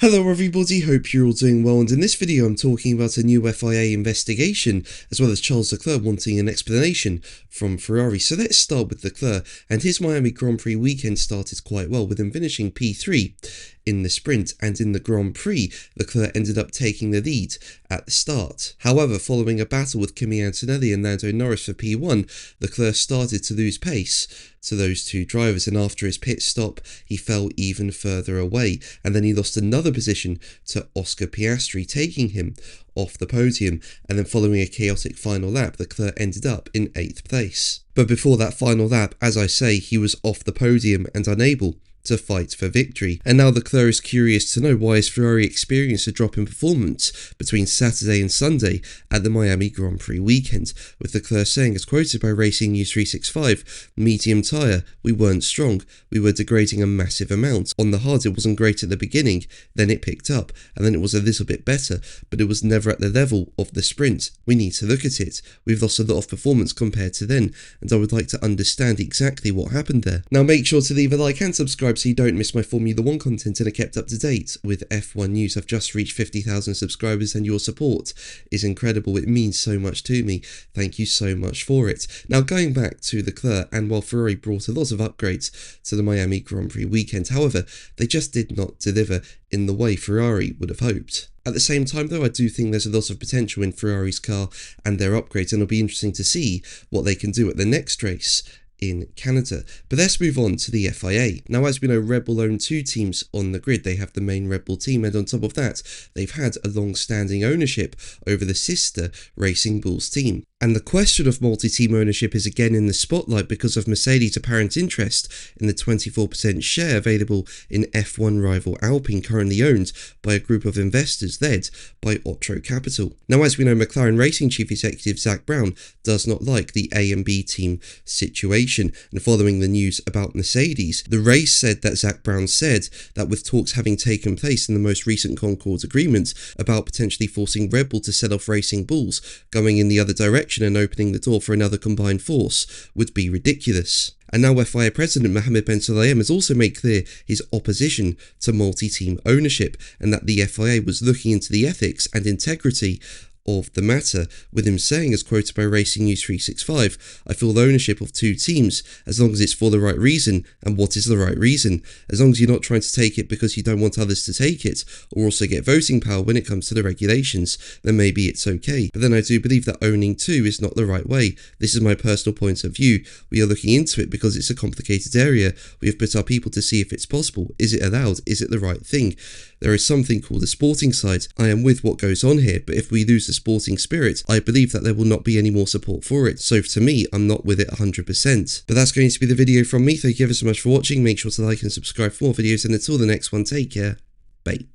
Hello everybody, hope you're all doing well, and in this video I'm talking about a new FIA investigation, as well as Charles Leclerc wanting an explanation from Ferrari. So let's start with Leclerc, and his Miami Grand Prix weekend started quite well, with him finishing P3 in the sprint, and in the Grand Prix, Leclerc ended up taking the lead at the start. However, following a battle with Kimi Antonelli and Lando Norris for P1, Leclerc started to lose pace to those two drivers, and after his pit stop he fell even further away, and then he lost another position to Oscar Piastri, taking him off the podium, and then following a chaotic final lap, Leclerc ended up in 8th place. But before that final lap, as I say, he was off the podium and unable to fight for victory. And now Leclerc is curious to know why his Ferrari experienced a drop in performance between Saturday and Sunday at the Miami Grand Prix weekend, with Leclerc saying, as quoted by Racing News 365, "Medium tyre, we weren't strong, we were degrading a massive amount. On the hard it wasn't great at the beginning, then it picked up, and then it was a little bit better, but it was never at the level of the sprint. We need to look at it. We've lost a lot of performance compared to then, and I would like to understand exactly what happened there." Now make sure to leave a like and subscribe so you don't miss my Formula 1 content and are kept up to date with F1 news. I've just reached 50,000 subscribers and your support is incredible. It means so much to me. Thank you so much for it. Now going back to Leclerc, and while Ferrari brought a lot of upgrades to the Miami Grand Prix weekend, however, they just did not deliver in the way Ferrari would have hoped. At the same time though, I do think there's a lot of potential in Ferrari's car and their upgrades, and it'll be interesting to see what they can do at the next race in Canada. But let's move on to the FIA. Now, as we know, Red Bull own two teams on the grid. They have the main Red Bull team, and on top of that, they've had a long-standing ownership over the sister Racing Bulls team. And the question of multi-team ownership is again in the spotlight because of Mercedes' apparent interest in the 24% share available in F1 rival Alpine, currently owned by a group of investors led by Otro Capital. Now, as we know, McLaren Racing Chief Executive Zak Brown does not like the A and B team situation, and following the news about Mercedes, the race said that Zak Brown said that with talks having taken place in the most recent Concord agreement about potentially forcing Red Bull to sell off Racing Bulls, going in the other direction and opening the door for another combined force would be ridiculous. And now FIA President Mohammed Ben Sulayem has also made clear his opposition to multi-team ownership, and that the FIA was looking into the ethics and integrity of the matter, with him saying, as quoted by Racing News 365, "I feel the ownership of two teams, as long as it's for the right reason. And what is the right reason? As long as you're not trying to take it because you don't want others to take it, or also get voting power when it comes to the regulations, then maybe it's okay. But then I do believe that owning two is not the right way. This is my personal point of view. We are looking into it because it's a complicated area. We have put our people to see if it's possible. Is it allowed? Is it the right thing? There is something called the sporting side. I am with what goes on here, but if we lose the sporting spirit, I believe that there will not be any more support for it. So to me, I'm not with it 100%. But that's going to be the video from me. Thank you ever so much for watching. Make sure to like and subscribe for more videos, and until the next one, take care. Bye.